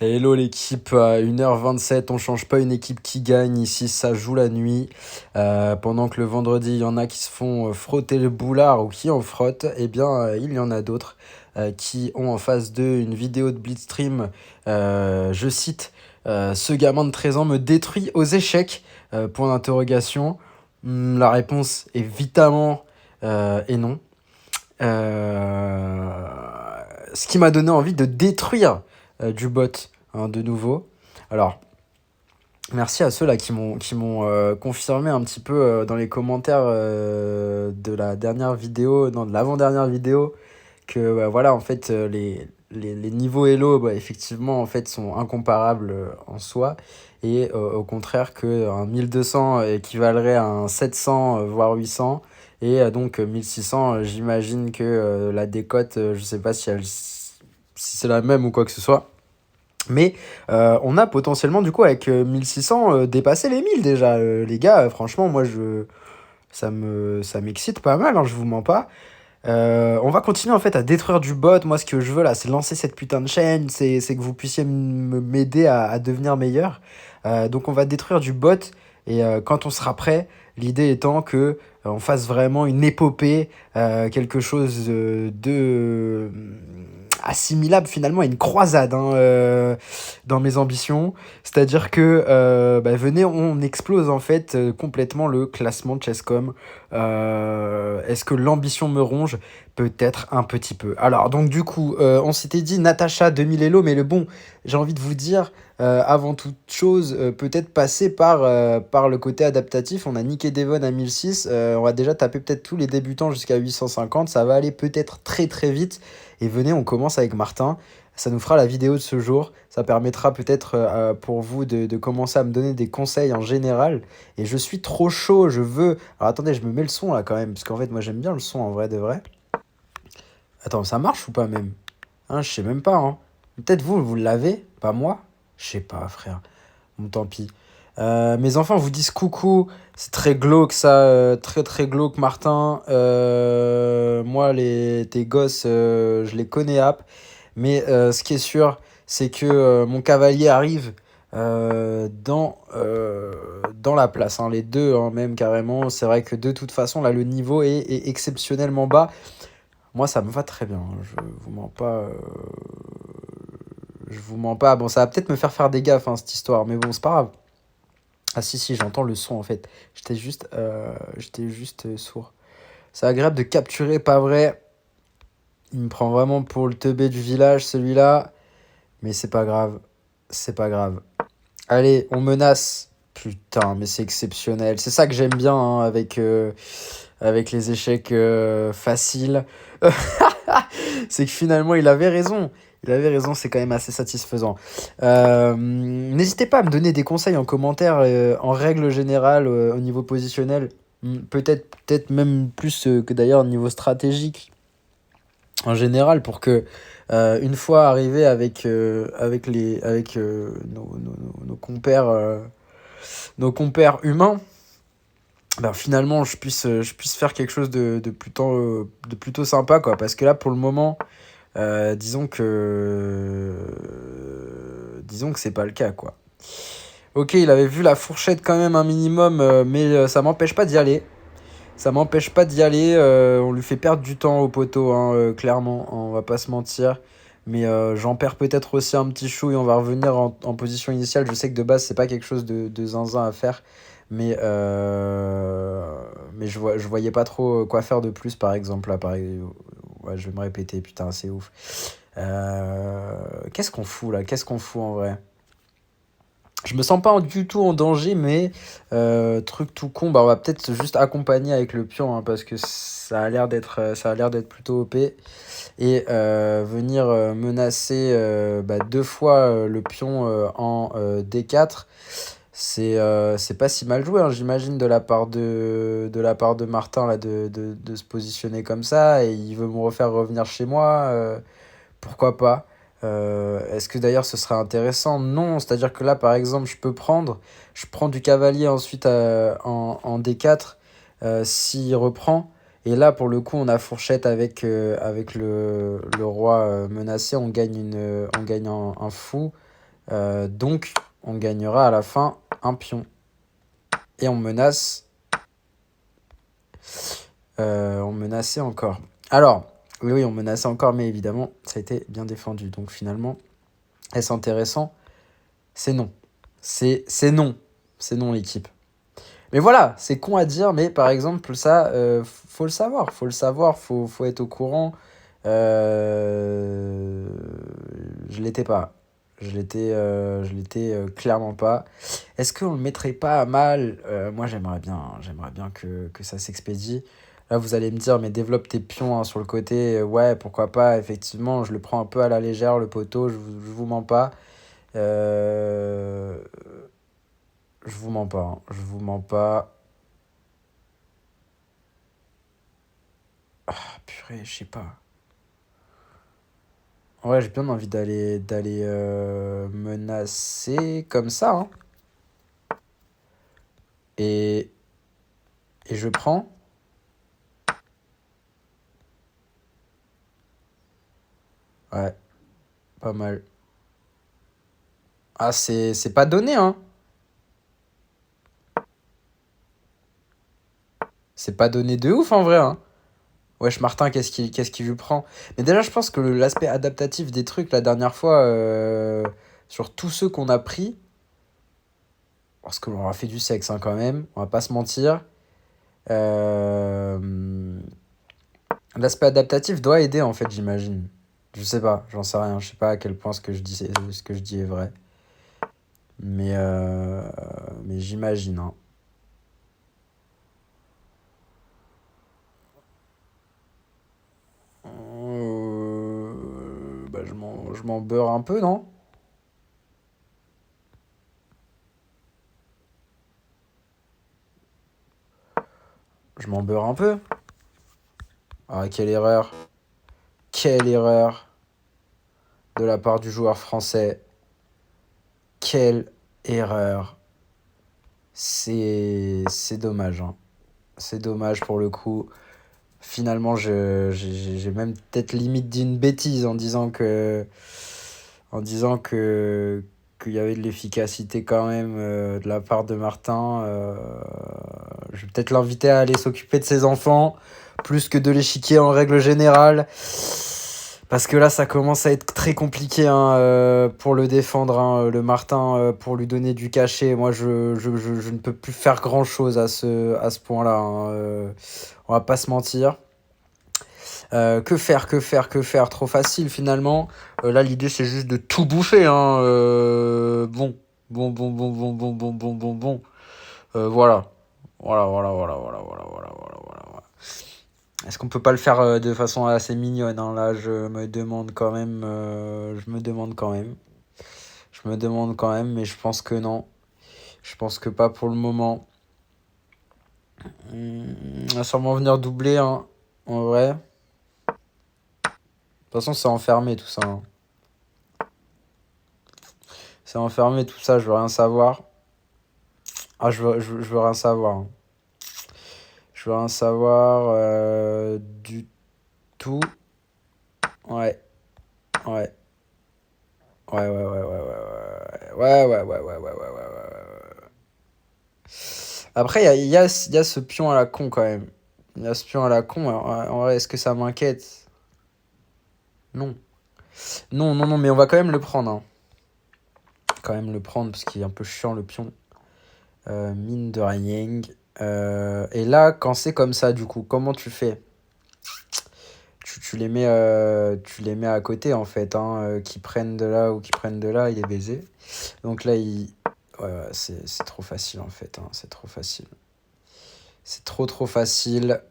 Hello l'équipe, à 1h27, on change pas une équipe qui gagne, ici ça joue la nuit. Pendant que le vendredi, il y en a qui se font frotter le boulard ou qui en frottent, eh bien il y en a d'autres qui ont en face d'eux une vidéo de Blitzstream. Je cite, ce gamin de 13 ans me détruit aux échecs, point d'interrogation. La réponse évidemment est non. Euh, Ce qui m'a donné envie de détruire du bot, hein, de nouveau. Alors, merci à ceux là qui m'ont confirmé un petit peu dans les commentaires de la dernière vidéo, non, de l'avant-dernière vidéo, que bah, voilà, en fait, les niveaux Elo, bah, effectivement, en fait, sont incomparables en soi. Et au contraire, qu'un 1200 équivalerait à un 700, voire 800. Et donc 1600, j'imagine que la décote, je sais pas si c'est la même ou quoi que ce soit. Mais on a potentiellement, du coup, avec 1600, dépassé les 1000 déjà. Les gars, franchement, ça m'excite pas mal, hein, je vous mens pas. On va continuer en fait à détruire du bot. Moi, ce que je veux là, c'est lancer cette putain de chaîne. C'est que vous puissiez m'aider à devenir meilleur. Donc, on va détruire du bot. Et quand on sera prêt, l'idée étant que on fasse vraiment une épopée, quelque chose assimilable finalement à une croisade, hein, dans mes ambitions. C'est-à-dire que, bah, venez, on explose en fait complètement le classement de Chesscom. Est-ce que l'ambition me ronge? Peut-être un petit peu. Alors, donc du coup, on s'était dit Natacha 2000 Elo, mais le bon, j'ai envie de vous dire, avant toute chose, peut-être passer par le côté adaptatif. On a niqué Devon à 1006, on va déjà taper peut-être tous les débutants jusqu'à 850, ça va aller peut-être très très vite. Et venez, on commence avec Martin. Ça nous fera la vidéo de ce jour. Ça permettra peut-être pour vous de commencer à me donner des conseils en général. Et je suis trop chaud, je veux. Alors attendez, je me mets le son là quand même, parce qu'en fait, moi j'aime bien le son en vrai de vrai. Attends, ça marche ou pas même? Hein, je sais même pas, hein. Peut-être vous l'avez, pas moi? Je sais pas, frère. Bon, tant pis. Mes enfants vous disent coucou. C'est très glauque ça, très très glauque, Martin. Moi, tes gosses, je les connais app. Mais ce qui est sûr, c'est que mon cavalier arrive dans la place, hein, les deux, hein, même carrément. C'est vrai que de toute façon, là, le niveau est exceptionnellement bas. Moi, ça me va très bien, hein, je vous mens pas. Je vous mens pas. Bon, ça va peut-être me faire des gaffes, hein, cette histoire, mais bon, c'est pas grave. Ah si, si, j'entends le son en fait. J'étais juste sourd. C'est agréable de capturer, pas vrai. Il me prend vraiment pour le teubé du village, celui-là. Mais c'est pas grave. C'est pas grave. Allez, on menace. Putain, mais c'est exceptionnel. C'est ça que j'aime bien, hein, avec les échecs faciles. C'est que finalement, il avait raison. Il avait raison, c'est quand même assez satisfaisant. N'hésitez pas à me donner des conseils en commentaire, en règle générale, au niveau positionnel. Peut-être même plus que d'ailleurs au niveau stratégique en général, pour que une fois arrivé avec nos compères humains, ben finalement je puisse faire quelque chose de plutôt sympa, quoi. Parce que là, pour le moment, disons que c'est pas le cas, quoi. Ok, il avait vu la fourchette quand même un minimum, mais ça m'empêche pas d'y aller. Ça m'empêche pas d'y aller. On lui fait perdre du temps au poteau, hein, clairement. On va pas se mentir. Mais j'en perds peut-être aussi un petit chou et on va revenir en position initiale. Je sais que de base, c'est pas quelque chose de zinzin à faire. Mais je voyais pas trop quoi faire de plus, par exemple. Là, pareil. Ouais, je vais me répéter, putain, c'est ouf. Qu'est-ce qu'on fout là? Qu'est-ce qu'on fout en vrai? Je me sens pas du tout en danger, mais truc tout con, bah on va peut-être juste accompagner avec le pion, hein, parce que ça a l'air d'être plutôt OP. Et venir menacer bah, deux fois le pion en D4, c'est pas si mal joué, hein, j'imagine, de la part de Martin là, de se positionner comme ça, et il veut me refaire revenir chez moi. Pourquoi pas? Est-ce que d'ailleurs ce serait intéressant? Non, c'est-à-dire que là, par exemple, je prends du cavalier ensuite en D4 s'il reprend. Et là, pour le coup, on a fourchette avec le roi menacé, on gagne un fou. Donc, on gagnera à la fin un pion. Et on menace... on menaçait encore. Alors, oui, on menaçait encore, mais évidemment, ça a été bien défendu. Donc finalement, est-ce intéressant? C'est non. C'est non. C'est non, l'équipe. Mais voilà, c'est con à dire, mais par exemple, ça, faut le savoir. Faut le savoir, faut être au courant. Euh, je l'étais pas. Je l'étais clairement pas. Est-ce qu'on le mettrait pas à mal? Moi, j'aimerais bien que ça s'expédie. Là, vous allez me dire, mais développe tes pions hein, sur le côté. Ouais, pourquoi pas. Effectivement, je le prends un peu à la légère, le poteau. Je vous mens pas. Euh, je vous mens pas. Hein. Je vous mens pas. Ah, purée, je sais pas. Ouais, j'ai bien envie d'aller menacer comme ça. Hein. Et, et je prends. Ouais, pas mal. Ah, c'est pas donné, hein. C'est pas donné de ouf en vrai, hein. Wesh, Martin, qu'est-ce qu'il lui prend? Mais déjà, je pense que l'aspect adaptatif des trucs, la dernière fois, sur tous ceux qu'on a pris, parce qu'on leur a fait du sexe hein, quand même, on va pas se mentir. euh, L'aspect adaptatif doit aider en fait, j'imagine. Je sais pas, j'en sais rien. Je sais pas à quel point ce que je dis est vrai. Mais j'imagine. Hein. Bah, je m'en beurre un peu, non? Je m'en beurre un peu. Ah, quelle erreur. Quelle erreur de la part du joueur français. Quelle erreur. C'est dommage. Hein. C'est dommage pour le coup. Finalement, j'ai même peut-être limite dit une bêtise en disant que qu'il y avait de l'efficacité quand même de la part de Martin. Je vais peut-être l'inviter à aller s'occuper de ses enfants plus que de l'échiquier en règle générale. Parce que là, ça commence à être très compliqué hein, pour le défendre, hein, le Martin, pour lui donner du cachet. Moi, je ne peux plus faire grand-chose à ce point-là. Hein, on va pas se mentir. Que faire, que faire, que faire? Trop facile finalement. Là, l'idée, c'est juste de tout bouffer. Hein. Bon, bon, bon, bon, bon, bon, bon, bon, bon, bon. Voilà. Voilà, voilà, voilà, voilà, voilà, voilà, voilà, voilà. Est-ce qu'on peut pas le faire de façon assez mignonne hein? Là, je me demande quand même. Je me demande quand même. Je me demande quand même, mais je pense que non. Je pense que pas pour le moment. On va sûrement venir doubler, hein, en vrai. De toute façon, c'est enfermé tout ça. Hein. C'est enfermé tout ça, je veux rien savoir. Ah, je veux rien savoir. Hein. Je veux rien savoir du tout. Ouais, ouais. Ouais, ouais, ouais, ouais, ouais, ouais, ouais, ouais, ouais, ouais, ouais, ouais, ouais, ouais, ouais. Après, il y a ce pion à la con quand même. Il y a ce pion à la con. En vrai, est-ce que ça m'inquiète? Non. Non, non, non, mais on va quand même le prendre. Hein. Quand même le prendre parce qu'il est un peu chiant le pion. Mine de rien. Et là, quand c'est comme ça, du coup, comment tu fais? Tu les mets à côté en fait, hein, qui prennent de là ou qui prennent de là, il est baisé. Donc là, ouais, ouais, c'est trop facile en fait, hein, c'est trop facile. C'est trop trop facile.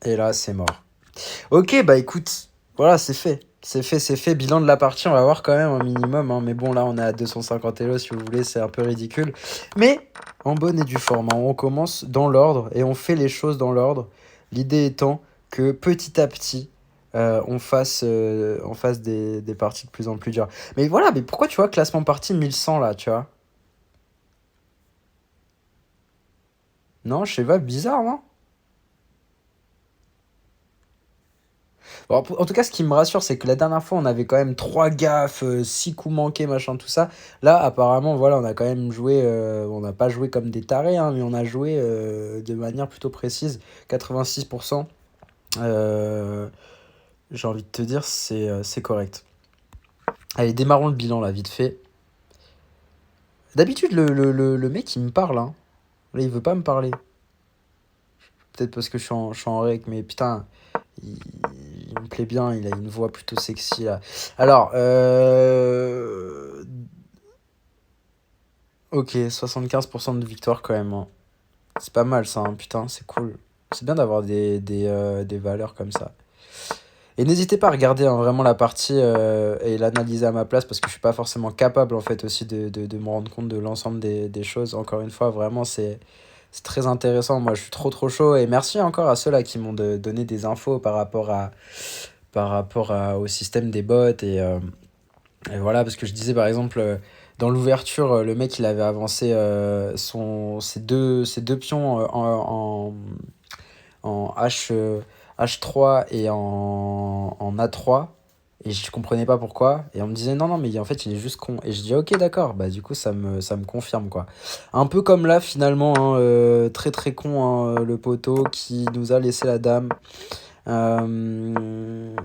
Et là, c'est mort. Ok, bah écoute, voilà, c'est fait. C'est fait, c'est fait. Bilan de la partie, on va voir quand même un minimum. Hein, mais bon, là, on est à 250 Elo si vous voulez, c'est un peu ridicule. Mais en bonne et due forme, hein, on commence dans l'ordre et on fait les choses dans l'ordre. L'idée étant que petit à petit, on fasse des parties de plus en plus dures. Mais voilà, mais pourquoi tu vois, classement partie 1100 là, tu vois? Non, je sais pas, bizarre, non? Bon, en tout cas, ce qui me rassure, c'est que la dernière fois, on avait quand même 3 gaffes, 6 coups manqués, machin, tout ça. Là, apparemment, voilà, on a quand même joué. On n'a pas joué comme des tarés, hein, mais on a joué de manière plutôt précise. 86%. Euh, j'ai envie de te dire, c'est correct. Allez, démarrons le bilan là, vite fait. D'habitude, le mec, il me parle, hein. Là, il veut pas me parler. Peut-être parce que je suis en rec, mais putain, il, il me plaît bien, il a une voix plutôt sexy là. Alors, ok, 75% de victoire quand même, hein. C'est pas mal ça, hein, putain, c'est cool. C'est bien d'avoir des valeurs comme ça. Et n'hésitez pas à regarder hein, vraiment la partie et l'analyser à ma place parce que je suis pas forcément capable en fait aussi de me rendre compte de l'ensemble des choses. Encore une fois, vraiment c'est très intéressant. Moi je suis trop chaud et merci encore à ceux-là qui m'ont donné des infos au système des bots et voilà parce que je disais par exemple dans l'ouverture le mec il avait avancé ses deux pions en H3 et en A3. Et je comprenais pas pourquoi. Et on me disait non, non, mais en fait, il est juste con. Et je dis ok, d'accord. Bah, du coup, ça me confirme, quoi. Un peu comme là, finalement, hein, très con, hein, le poteau qui nous a laissé la dame. Euh,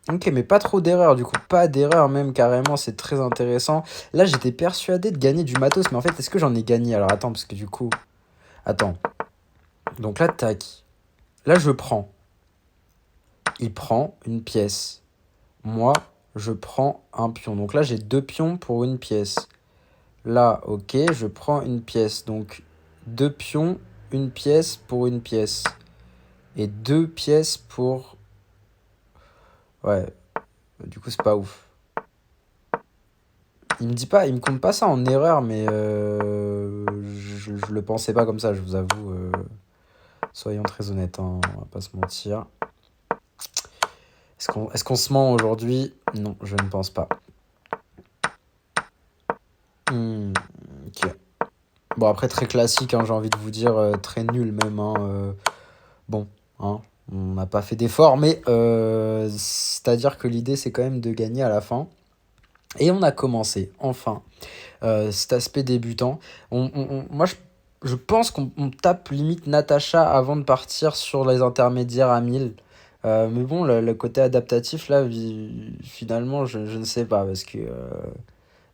Ok, mais pas trop d'erreurs, du coup. Pas d'erreurs, même carrément, c'est très intéressant. Là, j'étais persuadé de gagner du matos, mais en fait, est-ce que j'en ai gagné? Alors, attends, parce que du coup. Attends. Donc là, tac. Là, je prends. Il prend une pièce. Moi, je prends un pion. Donc là, j'ai deux pions pour une pièce. Là, ok, je prends une pièce. Donc, deux pions, une pièce pour une pièce. Et deux pièces pour... Ouais, du coup, c'est pas ouf. Il me dit pas, il me compte pas ça en erreur, mais je le pensais pas comme ça, je vous avoue. Soyons très honnêtes, hein, on va pas se mentir. Est-ce qu'on se ment aujourd'hui? Non, je ne pense pas. Ok. Bon, après, très classique, hein, j'ai envie de vous dire, très nul même. Hein, bon, hein, on n'a pas fait d'effort, mais c'est-à-dire que l'idée, c'est quand même de gagner à la fin. Et on a commencé, enfin, cet aspect débutant. Moi, je pense qu'on tape limite Natacha avant de partir sur les intermédiaires à 1000. Mais bon, le côté adaptatif, là, finalement, je ne sais pas, parce que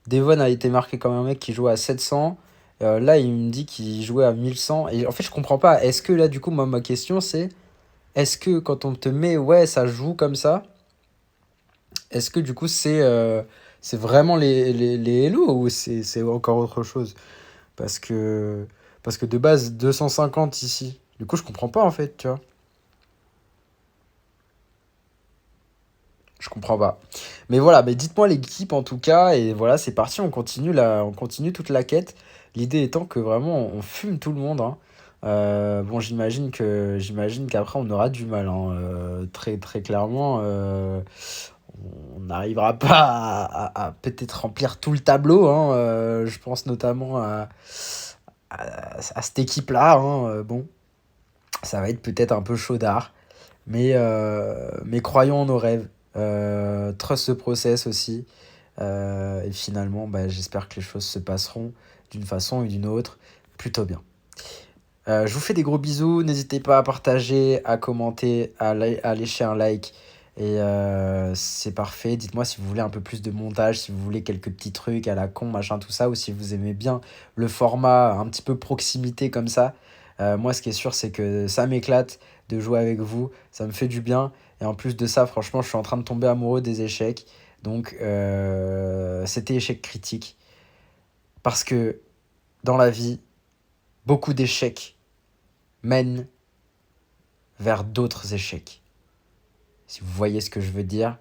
Devon a été marqué comme un mec qui jouait à 700. Là, il me dit qu'il jouait à 1100. Et en fait, je comprends pas. Est-ce que là, du coup, moi, ma question, c'est est-ce que quand on te met, ouais, ça joue comme ça, est-ce que du coup, c'est vraiment les Hello ou c'est encore autre chose? Parce que, parce que de base, 250 ici. Du coup, je comprends pas en fait, tu vois. Je comprends pas. Mais voilà, mais dites-moi l'équipe en tout cas. Et voilà, c'est parti, on continue, on continue toute la quête. L'idée étant que vraiment, on fume tout le monde, hein. Bon, j'imagine qu'après, on aura du mal, hein. Très clairement, on n'arrivera pas à peut-être remplir tout le tableau, hein. Je pense notamment à cette équipe-là, hein. Bon, ça va être peut-être un peu chaudard. Mais croyons en nos rêves. Trust the process aussi. Et finalement, bah, j'espère que les choses se passeront d'une façon ou d'une autre plutôt bien. Je vous fais des gros bisous. N'hésitez pas à partager, à commenter, à lécher un like. Et c'est parfait. Dites-moi si vous voulez un peu plus de montage, si vous voulez quelques petits trucs à la con, machin, tout ça, ou si vous aimez bien le format un petit peu proximité comme ça. Moi, ce qui est sûr, c'est que ça m'éclate de jouer avec vous. Ça me fait du bien. Et en plus de ça, franchement, je suis en train de tomber amoureux des échecs. Donc, c'était échec critique. Parce que dans la vie, beaucoup d'échecs mènent vers d'autres échecs. Si vous voyez ce que je veux dire.